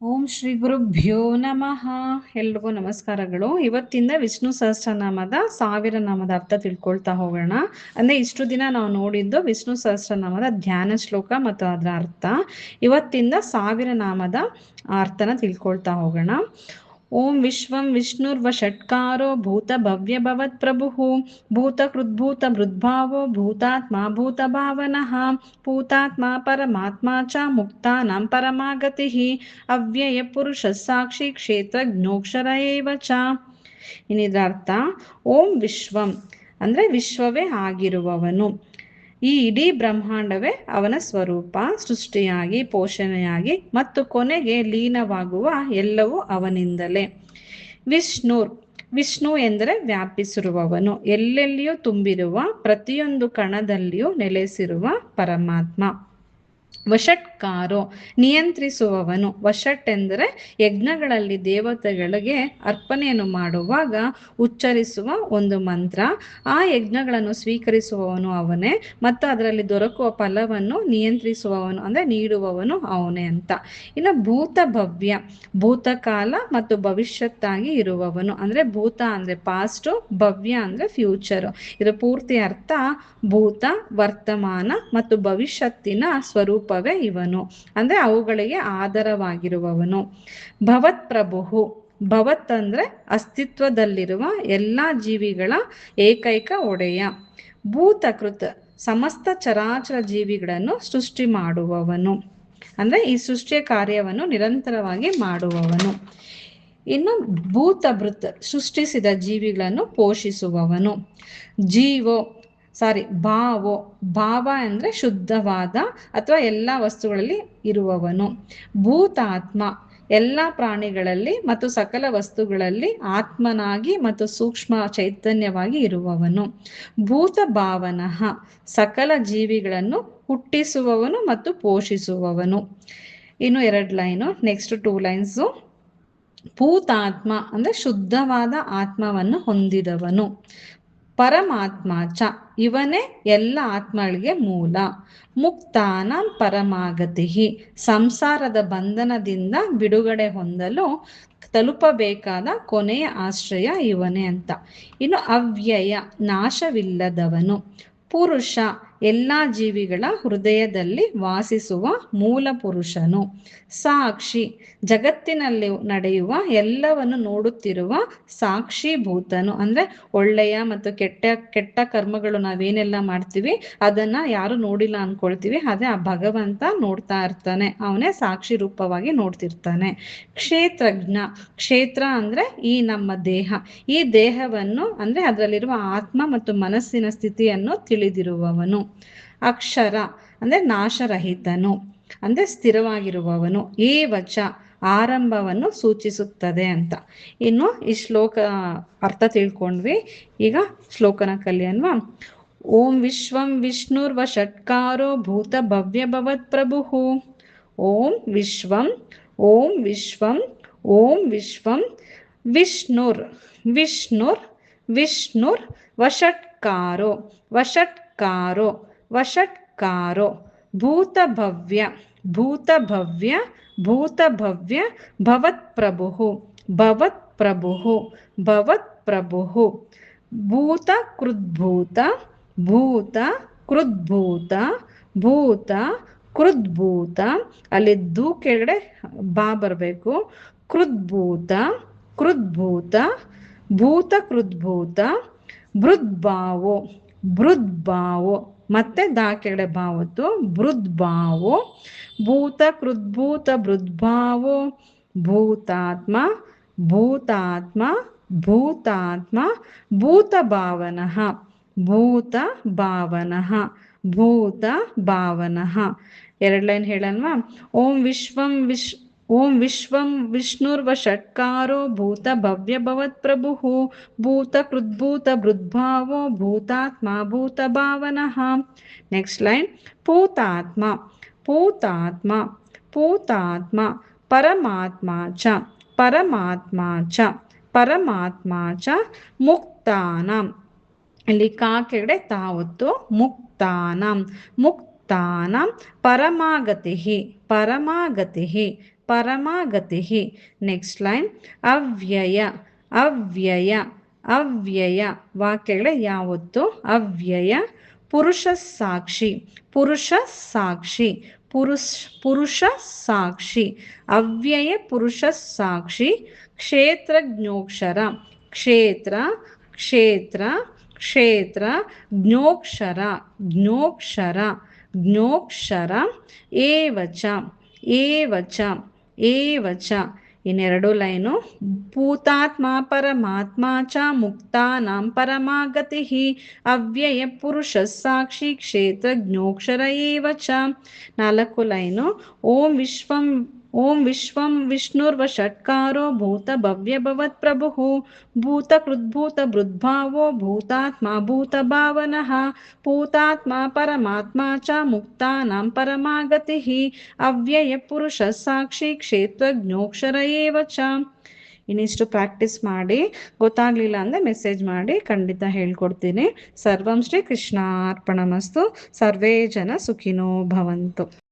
ಓಂ ಶ್ರೀ ಗುರುಭ್ಯೋ ನಮಃ. ಎಲ್ರಿಗೂ ನಮಸ್ಕಾರಗಳು. ಇವತ್ತಿಂದ ವಿಷ್ಣು ಸಹಸ್ರನಾಮದ 1000 ನಾಮದ ಅರ್ಥ ತಿಳ್ಕೊಳ್ತಾ ಹೋಗೋಣ. ಅಂದ್ರೆ ಇಷ್ಟು ದಿನ ನಾವು ನೋಡಿದ್ದು ವಿಷ್ಣು ಸಹಸ್ರನಾಮದ ಧ್ಯಾನ ಶ್ಲೋಕ ಮತ್ತು ಅದರ ಅರ್ಥ. ಇವತ್ತಿಂದ 1000 ನಾಮದ ಅರ್ಥನ ತಿಳ್ಕೊಳ್ತಾ ಹೋಗೋಣ. ಓಂ ವಿಶ್ವಂ ವಿಷ್ಣುರ್ವಷಟ್ಕಾರೋ ಭೂತ ಭವ್ಯ ಭವತ್ ಪ್ರಭುಃ ಭೂತ ಕೃದ್ಭೂತ ಮೃದ್ಭಾವೋ ಭೂತಾತ್ಮ ಭೂತ ಭಾವನಃ ಭೂತಾತ್ಮ ಪರಮಾತ್ಮ ಚ ಮುಕ್ತಾನಾಂ ಪರಮಾಗತಿಃ ಅವ್ಯಯ ಪುರುಷ ಸಾಕ್ಷಿ ಕ್ಷೇತ್ರಜ್ಞೋಕ್ಷರ ಏವ ಚ. ಇನ್ನಿದ್ರ ಅರ್ಥ, ಓಂ ವಿಶ್ವಂ ಅಂದ್ರೆ ವಿಶ್ವವೇ ಆಗಿರುವವನು, ಈ ಇಡೀ ಬ್ರಹ್ಮಾಂಡವೇ ಅವನ ಸ್ವರೂಪ, ಸೃಷ್ಟಿಯಾಗಿ ಪೋಷಣೆಯಾಗಿ ಮತ್ತು ಕೊನೆಗೆ ಲೀನವಾಗುವ ಎಲ್ಲವೂ ಅವನಿಂದಲೇ. ವಿಷ್ಣು ಎಂದರೆ ವ್ಯಾಪಿಸಿರುವವನು, ಎಲ್ಲೆಲ್ಲಿಯೂ ತುಂಬಿರುವ, ಪ್ರತಿಯೊಂದು ಕಣದಲ್ಲಿಯೂ ನೆಲೆಸಿರುವ ಪರಮಾತ್ಮ. ವಷಟ್ಕಾರೋ ನಿಯಂತ್ರಿಸುವವನು. ವಷಟ್ ಎಂದರೆ ಯಜ್ಞಗಳಲ್ಲಿ ದೇವತೆಗಳಿಗೆ ಅರ್ಪಣೆಯನ್ನು ಮಾಡುವಾಗ ಉಚ್ಚರಿಸುವ ಒಂದು ಮಂತ್ರ. ಆ ಯಜ್ಞಗಳನ್ನು ಸ್ವೀಕರಿಸುವವನು ಅವನೇ ಮತ್ತು ಅದರಲ್ಲಿ ದೊರಕುವ ಫಲವನ್ನು ನಿಯಂತ್ರಿಸುವವನು ಅಂದ್ರೆ ನೀಡುವವನು ಅವನೇ ಅಂತ. ಇನ್ನು ಭೂತ ಭವ್ಯ, ಭೂತಕಾಲ ಮತ್ತು ಭವಿಷ್ಯತ್ತಾಗಿ ಇರುವವನು. ಅಂದ್ರೆ ಭೂತ ಅಂದ್ರೆ ಪಾಸ್ಟ್, ಭವ್ಯ ಅಂದ್ರೆ ಫ್ಯೂಚರ್. ಇದರ ಪೂರ್ತಿ ಅರ್ಥ ಭೂತ, ವರ್ತಮಾನ ಮತ್ತು ಭವಿಷ್ಯತ್ತಿನ ಸ್ವರೂಪವೇ ಇವನು, ಅಂದ್ರೆ ಅವುಗಳಿಗೆ ಆಧಾರವಾಗಿರುವವನು. ಭವತ್ ಪ್ರಭು, ಭವತ್ ಅಂದ್ರೆ ಅಸ್ತಿತ್ವದಲ್ಲಿರುವ ಎಲ್ಲಾ ಜೀವಿಗಳ ಏಕೈಕ ಒಡೆಯ. ಭೂತಕೃತ್ ಸಮಸ್ತ ಚರಾಚರ ಜೀವಿಗಳನ್ನು ಸೃಷ್ಟಿ ಮಾಡುವವನು, ಅಂದ್ರೆ ಈ ಸೃಷ್ಟಿಯ ಕಾರ್ಯವನ್ನು ನಿರಂತರವಾಗಿ ಮಾಡುವವನು. ಇನ್ನು ಭೂತಭೃತ್ ಸೃಷ್ಟಿಸಿದ ಜೀವಿಗಳನ್ನು ಪೋಷಿಸುವವನು. ಭಾವ ಅಂದ್ರೆ ಶುದ್ಧವಾದ ಅಥವಾ ಎಲ್ಲ ವಸ್ತುಗಳಲ್ಲಿ ಇರುವವನು. ಭೂತಾತ್ಮ ಎಲ್ಲ ಪ್ರಾಣಿಗಳಲ್ಲಿ ಮತ್ತು ಸಕಲ ವಸ್ತುಗಳಲ್ಲಿ ಆತ್ಮನಾಗಿ ಮತ್ತು ಸೂಕ್ಷ್ಮ ಚೈತನ್ಯವಾಗಿ ಇರುವವನು. ಭೂತ ಭಾವನಃ ಸಕಲ ಜೀವಿಗಳನ್ನು ಹುಟ್ಟಿಸುವವನು ಮತ್ತು ಪೋಷಿಸುವವನು. ಇನ್ನು 2 ಲೈನು, ನೆಕ್ಸ್ಟ್ 2 ಲೈನ್ಸು. ಭೂತಾತ್ಮ ಅಂದ್ರೆ ಶುದ್ಧವಾದ ಆತ್ಮವನ್ನು ಹೊಂದಿದವನು. ಪರಮಾತ್ಮ ಚ ಇವನೇ ಎಲ್ಲ ಆತ್ಮಗಳಿಗೆ ಮೂಲ. ಮುಕ್ತಾನ ಪರಮಾಗತಿ ಸಂಸಾರದ ಬಂಧನದಿಂದ ಬಿಡುಗಡೆ ಹೊಂದಲು ತಲುಪಬೇಕಾದ ಕೊನೆಯ ಆಶ್ರಯ ಇವನೇ ಅಂತ. ಇನ್ನು ಅವ್ಯಯ ನಾಶವಿಲ್ಲದವನು. ಪುರುಷ ಎಲ್ಲ ಜೀವಿಗಳ ಹೃದಯದಲ್ಲಿ ವಾಸಿಸುವ ಮೂಲ ಪುರುಷನು. ಸಾಕ್ಷಿ ಜಗತ್ತಿನಲ್ಲಿ ನಡೆಯುವ ಎಲ್ಲವನ್ನು ನೋಡುತ್ತಿರುವ ಸಾಕ್ಷಿಭೂತನು. ಅಂದ್ರೆ ಒಳ್ಳೆಯ ಮತ್ತು ಕೆಟ್ಟ ಕರ್ಮಗಳು ನಾವೇನೆಲ್ಲ ಮಾಡ್ತೀವಿ ಅದನ್ನ ಯಾರು ನೋಡಿಲ್ಲ ಅನ್ಕೊಳ್ತೀವಿ, ಅದೇ ಆ ಭಗವಂತ ನೋಡ್ತಾ ಇರ್ತಾನೆ, ಅವನೇ ಸಾಕ್ಷಿ ರೂಪವಾಗಿ ನೋಡ್ತಿರ್ತಾನೆ. ಕ್ಷೇತ್ರಜ್ಞ, ಕ್ಷೇತ್ರ ಅಂದ್ರೆ ಈ ನಮ್ಮ ದೇಹ, ಈ ದೇಹವನ್ನು ಅಂದ್ರೆ ಅದರಲ್ಲಿರುವ ಆತ್ಮ ಮತ್ತು ಮನಸ್ಸಿನ ಸ್ಥಿತಿಯನ್ನು ತಿಳಿದಿರುವವನು. ಅಕ್ಷರ ಅಂದ್ರೆ ನಾಶರಹಿತನು, ಅಂದ್ರೆ ಸ್ಥಿರವಾಗಿರುವವನು. ಏವಚ ಆರಂಭವನ್ನು ಸೂಚಿಸುತ್ತದೆ ಅಂತ. ಇನ್ನು ಈ ಶ್ಲೋಕ ಅರ್ಥ ತಿಳ್ಕೊಂಡ್ವಿ. ಈಗ ಶ್ಲೋಕನ ಕಲಿಯನ್ವಾ. ಓಂ ವಿಶ್ವಂ ವಿಷ್ಣುರ್ವಷಟ್ಕಾರೋ ಭೂತ ಭವ್ಯ ಭವತ್ ಪ್ರಭುಃ. ಓಂ ವಿಶ್ವಂ ಓಂ ವಿಶ್ವಂ ಓಂ ವಿಶ್ವಂ ವಿಷ್ಣುರ್ ವಿಷ್ಣುರ್ ವಿಷ್ಣುರ್ ವಷಟ್ಕಾರೋ ವಷಟ್ಕಾರೋ ವಷಟ್ಕಾರೋ ಭೂತ ಭವ್ಯ ಭೂತ ಭವ್ಯ ಭೂತ ಭವ್ಯ ಭವತ್ ಪ್ರಭುಃ ಭವತ್ ಪ್ರಭುಃ ಭವತ್ ಪ್ರಭುಃ. ಭೂತ ಕೃದ್ಭೂತ ಭೂತ ಕೃದ್ಭೂತ ಭೂತ ಕೃದ್ಭೂತ, ಅಲ್ಲಿ ದು ಕೆಳಗಡೆ ಬಾ ಬರಬೇಕು. ಕೃದ್ಭೂತ ಕೃದ್ಭೂತ ಭೂತ ಕೃದ್ಭೂತ ಬೃದ್ಭಾವೋ ಬೃದ್ಭಾವೋ, ಮತ್ತೆ ದಾ ಕೆಳಗಡೆ ಭಾವತ್ತು ಬೃದ್ಭಾವೋ ಭೂತ ಕೃದ್ಭೂತ ಬೃದ್ಭಾವೋ ಭೂತಾತ್ಮ ಭೂತಾತ್ಮ ಭೂತಾತ್ಮ ಭೂತ ಭಾವನಃ ಭೂತ ಭಾವನಃ ಭೂತ ಭಾವನಃ. 2 ಲೈನ್ ಹೇಳಲ್ವಾ. ಓಂ ವಿಶ್ವಂ ವಿಷ್ಣುರ್ವಷಟ್ಕಾರೋ ಭೂತ ಭವ್ಯ ಭವತ್ ಪ್ರಭುಃ ಭೂತ ಕೃದ್ಭೂತ ಬೃದ್ಭಾವೋ ಭೂತಾತ್ಮ ಭೂತ ಭಾವನಃ. Next line. ಭೂತಾತ್ಮ ಭೂತಾತ್ಮ ಭೂತಾತ್ಮ ಪರಮಾತ್ಮ ಚ ಪರಮಾತ್ಮ ಚ ಪರಮಾತ್ಮ ಚ ಮುಕ್ತಾನಾಂ, ಇಲ್ಲಿ ಕಾ ಕೆಳಗಡೆ ತಾವತ್ತು ಮುಕ್ತಾನಾಂ ಮುಕ್ತಾನಾಂ ಪರಮಾಗತಿ ಪರಮಾಗತಿ ಪರಮಾಗತಿ. ನೆಕ್ಸ್ಟ್ ಲೈನ್ ಅವ್ಯಯ ಅವ್ಯಯ ಅವ್ಯಯ ವಾಕ್ಯಗಳೇ ಯಾವತ್ತು ಅವ್ಯಯ ಪುರುಷ ಸಾಕ್ಷಿ ಪುರುಷ ಸಾಕ್ಷಿ ಪುರುಷ ಸಾಕ್ಷಿ ಅವ್ಯಯ ಪುರುಷ ಸಾಕ್ಷಿ ಕ್ಷೇತ್ರಜ್ಞೋಕ್ಷರ ಕ್ಷೇತ್ರ ಕ್ಷೇತ್ರ ಕ್ಷೇತ್ರ ಜ್ಞೋಕ್ಷರ ಜ್ಞೋಕ್ಷರ ಜ್ಞೋಕ್ಷರ ಏವಚ ಏವಚ ಏವಚ ಇನ್ನೆರಡು ಲೈನು ಭೂತಾತ್ಮ ಪರಮಾತ್ಮ ಚ ಮುಕ್ತಾನಾಂ ಪರಮಾಗತಿ ಅವ್ಯಯ ಪುರುಷ ಸಾಕ್ಷಿ ಕ್ಷೇತ್ರ ಜ್ಞೋಕ್ಷರ ಏವ ಚ ನಾಲ್ಕು ಲೈನು ಓಂ ವಿಶ್ವಂ ವಿಷ್ಣುರ್ವಷಟ್ಕಾರೋ ಭೂತ ಭವ್ಯ ಭವತ್ ಪ್ರಭು ಭೂತ ಕೃದ್ಭೂತ ಬೃದ್ಭಾವೋ ಭೂತಾತ್ಮ ಭೂತ ಭಾವನಃ ಭೂತಾತ್ಮ ಪರಮಾತ್ಮ ಚ ಮುಕ್ತಾನಾಂ ಪರಮಾಗತಿ ಅವ್ಯಯ ಪುರುಷ ಸಾಕ್ಷಿ ಕ್ಷೇತ್ರ ಜ್ಞೋಕ್ಷರ ಏವ ಚ. ಇನ್ನಿಷ್ಟು ಪ್ರಾಕ್ಟೀಸ್ ಮಾಡಿ, ಗೊತ್ತಾಗ್ಲಿಲ್ಲ ಅಂದರೆ ಮೆಸೇಜ್ ಮಾಡಿ, ಖಂಡಿತ ಹೇಳ್ಕೊಡ್ತೀನಿ. ಸರ್ವಂ ಶ್ರೀ ಕೃಷ್ಣಾರ್ಪಣಮಸ್ತು. ಸರ್ವೇ ಜನ ಸುಖಿನೋ ಭವಂತು.